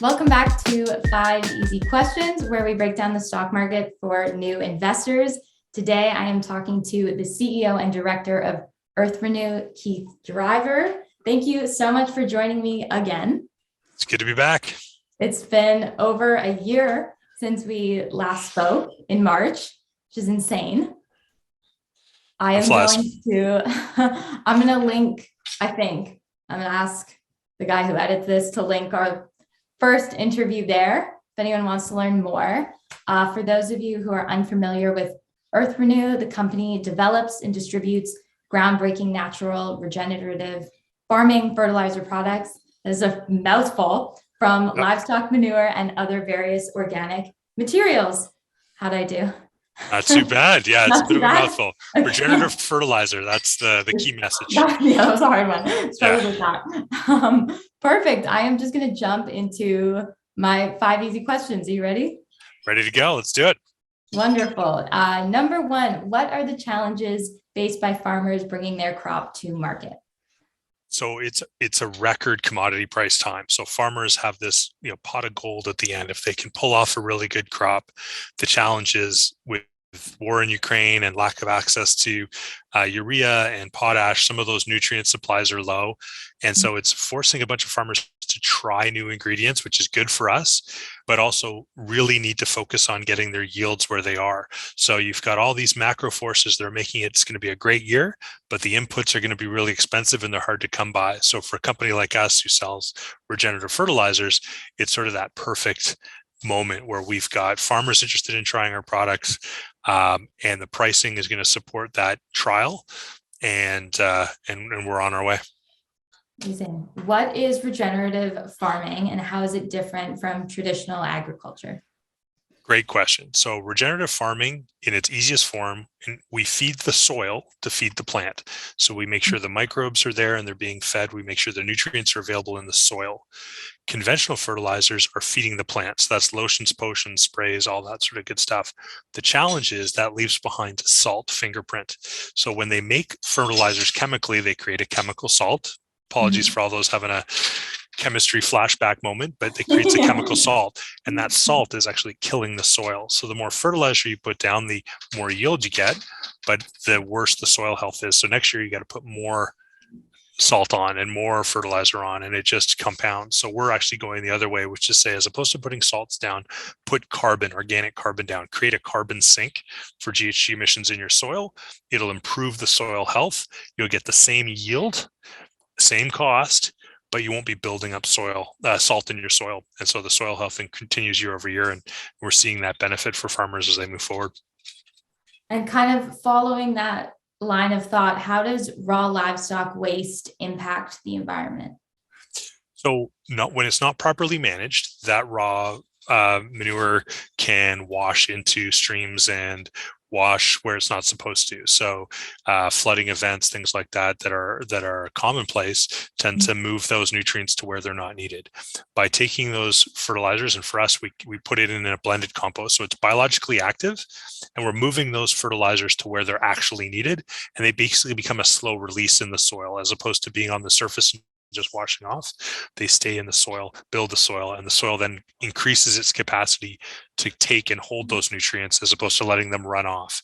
Welcome back to 5 Easy Questions, where we break down the stock market for new investors. Today, I am talking to the CEO and director of EarthRenew, Keith Driver. Thank you so much for joining me again. It's good to be back. It's been over a year since we last spoke in March, which is insane. I'm going to link, I'm going to ask the guy who edits this to link our first interview there, if anyone wants to learn more. For those of you who are unfamiliar with EarthRenew, the company develops and distributes groundbreaking natural regenerative farming fertilizer products. This is a mouthful, from livestock manure and other various organic materials. How'd I do? Not too bad. Yeah, it's a bit of a mouthful. Okay. Regenerative fertilizer, that's the key message. Yeah, that was a hard one. Started with that. Perfect. I am just going to jump into my 5 easy questions. Are you ready? Ready to go. Let's do it. Wonderful. Number one, what are the challenges faced by farmers bringing their crop to market? So it's a record commodity price time. So farmers have this pot of gold at the end if they can pull off a really good crop. The challenge is with war in Ukraine and lack of access to urea and potash, some of those nutrient supplies are low. And so it's forcing a bunch of farmers to try new ingredients, which is good for us, but also really need to focus on getting their yields where they are. So you've got all these macro forces that are making it's going to be a great year, but the inputs are going to be really expensive and they're hard to come by. So for a company like us who sells regenerative fertilizers, it's sort of that perfect moment where we've got farmers interested in trying our products, and the pricing is going to support that trial, and we're on our way. Amazing. What is regenerative farming and how is it different from traditional agriculture? Great question. So regenerative farming in its easiest form, we feed the soil to feed the plant. So we make sure the microbes are there and they're being fed. We make sure the nutrients are available in the soil. Conventional fertilizers are feeding the plants. That's lotions, potions, sprays, all that sort of good stuff. The challenge is that leaves behind a salt fingerprint. So when they make fertilizers chemically, they create a chemical salt. Apologies for all those having a chemistry flashback moment, but it creates a chemical salt, and that salt is actually killing the soil. So the more fertilizer you put down, the more yield you get, but the worse the soil health is. So next year you got to put more salt on and more fertilizer on, and it just compounds. So we're actually going the other way, which is say, as opposed to putting salts down, put carbon, organic carbon down, create a carbon sink for GHG emissions in your soil. It'll improve the soil health. You'll get the same yield, same cost, but you won't be building up salt in your soil. And so the soil health continues year over year, and we're seeing that benefit for farmers as they move forward. And kind of following that line of thought, how does raw livestock waste impact the environment? So when it's not properly managed, that raw manure can wash into streams and wash where it's not supposed to. So flooding events, things like that are commonplace, tend to move those nutrients to where they're not needed. By taking those fertilizers, and for us, we put it in a blended compost, so it's biologically active, and we're moving those fertilizers to where they're actually needed, and they basically become a slow release in the soil as opposed to being on the surface just washing off. They stay in the soil, build the soil, and the soil then increases its capacity to take and hold those nutrients as opposed to letting them run off.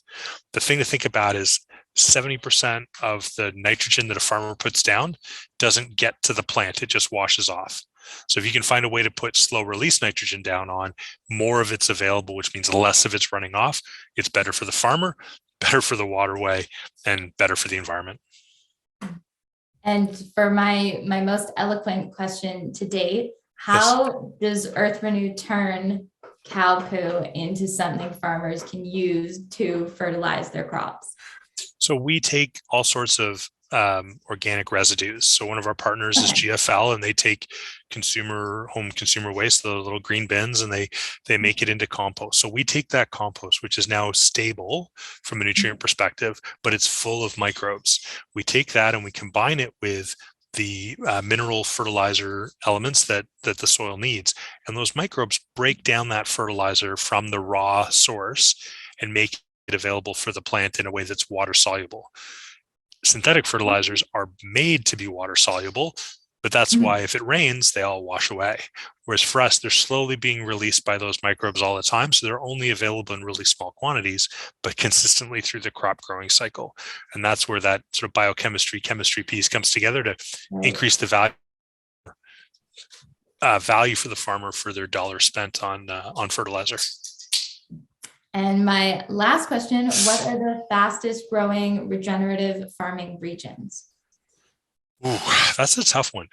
The thing to think about is 70% of the nitrogen that a farmer puts down doesn't get to the plant, it just washes off. So if you can find a way to put slow release nitrogen down on, more of it's available, which means less of it's running off. It's better for the farmer, better for the waterway, and better for the environment. And for my most eloquent question to date, how does EarthRenew turn cow poo into something farmers can use to fertilize their crops? So we take all sorts of organic residues. So one of our partners is GFL, and they take home consumer waste, the little green bins, and they make it into compost. So we take that compost, which is now stable from a nutrient perspective, but it's full of microbes. We take that and we combine it with the mineral fertilizer elements that the soil needs. And those microbes break down that fertilizer from the raw source and make it available for the plant in a way that's water soluble. Synthetic fertilizers are made to be water soluble, but that's why if it rains, they all wash away. Whereas for us, they're slowly being released by those microbes all the time. So they're only available in really small quantities, but consistently through the crop growing cycle. And that's where that sort of biochemistry, chemistry piece comes together to increase the value for the farmer for their dollar spent on fertilizer. And my last question, what are the fastest growing regenerative farming regions? Ooh, that's a tough one.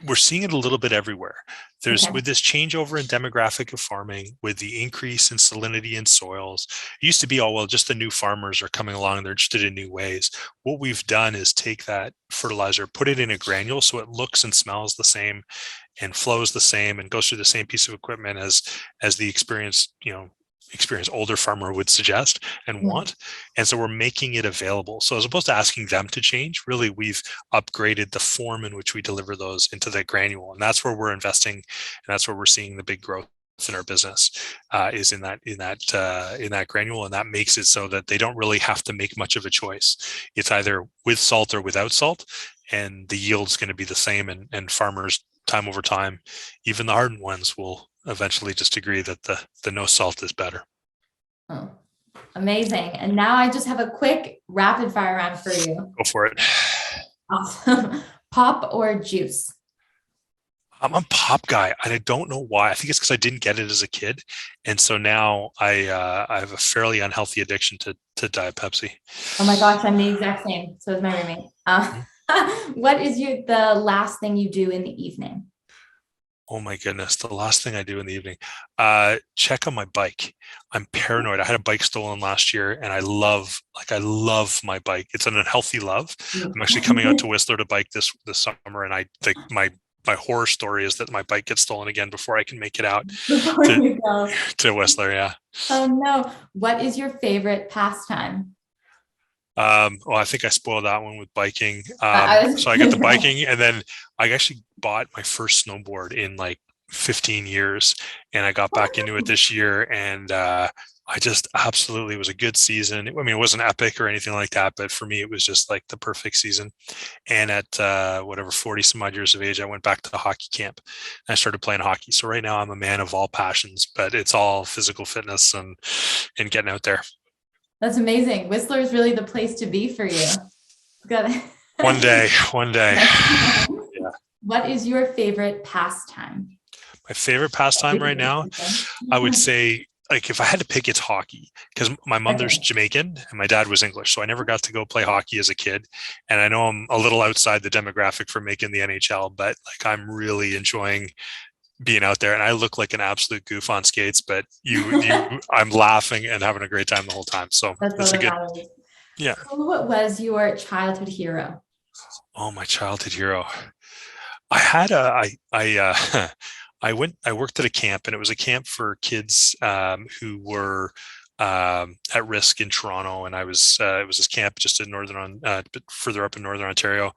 We're seeing it a little bit everywhere. With this changeover in demographic of farming, with the increase in salinity in soils, it used to be, oh, well, just the new farmers are coming along and they're interested in new ways. What we've done is take that fertilizer, put it in a granule so it looks and smells the same and flows the same and goes through the same piece of equipment as the experienced older farmer would suggest and want. And so we're making it available. So as opposed to asking them to change, really we've upgraded the form in which we deliver those into the granule. And that's where we're investing. And that's where we're seeing the big growth in our business is in that granule. And that makes it so that they don't really have to make much of a choice. It's either with salt or without salt, and the yield's going to be the same. And farmers, time over time, even the hardened ones, will eventually just agree that the no salt is better. Oh, amazing. And now I just have a quick rapid fire round for you. Go for it. Awesome. Pop or juice? I'm a pop guy, and I don't know why. I think it's because I didn't get it as a kid, and so now I have a fairly unhealthy addiction to Diet Pepsi. Oh my gosh, I'm the exact same. So is my roommate. What is the last thing you do in the evening? Oh my goodness. The last thing I do in the evening, check on my bike. I'm paranoid. I had a bike stolen last year and I love my bike. It's an unhealthy love. I'm actually coming out to Whistler to bike this summer. And I think my horror story is that my bike gets stolen again before I can make it out to Whistler. Yeah. Oh no. What is your favorite pastime? Well, I think I spoiled that one with biking. So I got the biking, and then I actually bought my first snowboard in like 15 years, and I got back into it this year, and I just absolutely, it was a good season. I mean, it wasn't epic or anything like that, but for me, it was just like the perfect season. And at 40 some odd years of age, I went back to the hockey camp and I started playing hockey. So right now I'm a man of all passions, but it's all physical fitness and getting out there. That's amazing. Whistler is really the place to be for you. Got it. One day. Yeah. What is your favorite pastime? My favorite pastime right now, I would say, like, if I had to pick, it's hockey, because my mother's Jamaican and my dad was English. So I never got to go play hockey as a kid. And I know I'm a little outside the demographic for making the NHL, but like, I'm really enjoying being out there, and I look like an absolute goof on skates, but I'm laughing and having a great time the whole time. So that's a good, yeah. So what was your childhood hero? Oh, my childhood hero. I worked at a camp, and it was a camp for kids who were at risk in Toronto, and it was this camp just in further up in Northern Ontario.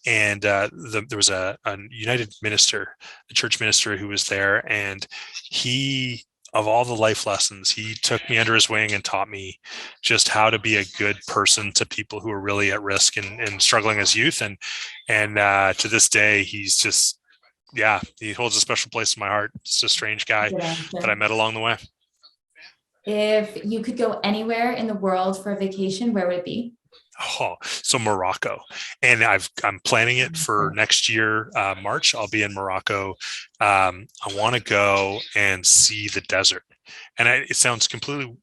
And there was a United minister, a church minister, who was there, and he, of all the life lessons, he took me under his wing and taught me just how to be a good person to people who are really at risk and struggling as youth. And to this day, he's just, he holds a special place in my heart. It's a strange guy that I met along the way. If you could go anywhere in the world for a vacation, where would it be? Oh, so Morocco. And I'm planning it for next year, March. I'll be in Morocco. I want to go and see the desert. And it sounds completely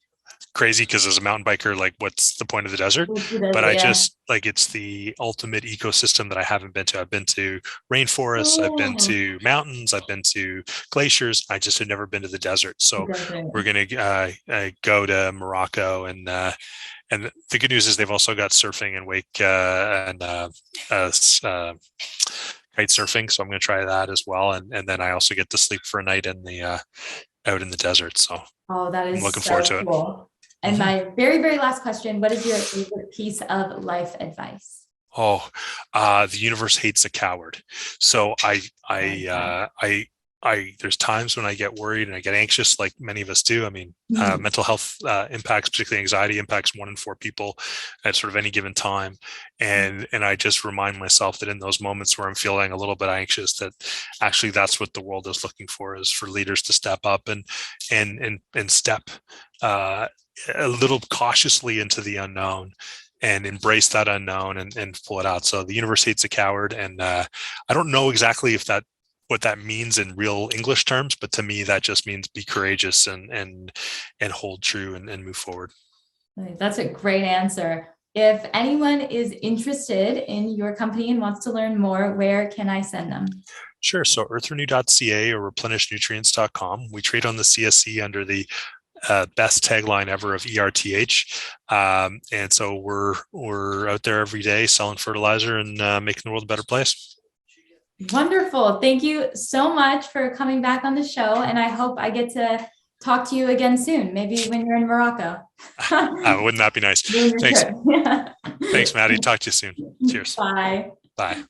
crazy because as a mountain biker, like, what's the point of the desert? But I just, like, it's the ultimate ecosystem that I haven't been to. I've been to rainforests, I've been to mountains, I've been to glaciers. I just had never been to the desert. So we're going to go to Morocco, and the good news is they've also got surfing and wake and kite surfing. So I'm going to try that as well. And then I also get to sleep for a night in the out in the desert. So that is I'm looking forward to it. And my very, very last question, what is your favorite piece of life advice? The universe hates a coward. So I there's times when I get worried and I get anxious, like many of us do. I mean, mental health impacts, particularly anxiety, impacts 1 in 4 people at sort of any given time. And I just remind myself that in those moments where I'm feeling a little bit anxious, that actually that's what the world is looking for, is for leaders to step up and step a little cautiously into the unknown and embrace that unknown and pull it out. So the universe hates a coward. And I don't know exactly what that means in real English terms, but to me, that just means be courageous and hold true and move forward. That's a great answer. If anyone is interested in your company and wants to learn more, where can I send them? Sure. So EarthRenew.ca or replenishnutrients.com. We trade on the CSE under the best tagline ever of ERTH. And so we're out there every day selling fertilizer and making the world a better place. Wonderful. Thank you so much for coming back on the show. And I hope I get to talk to you again soon, maybe when you're in Morocco. Wouldn't that be nice? Thanks. Thanks, Maddy. Talk to you soon. Cheers. Bye. Bye.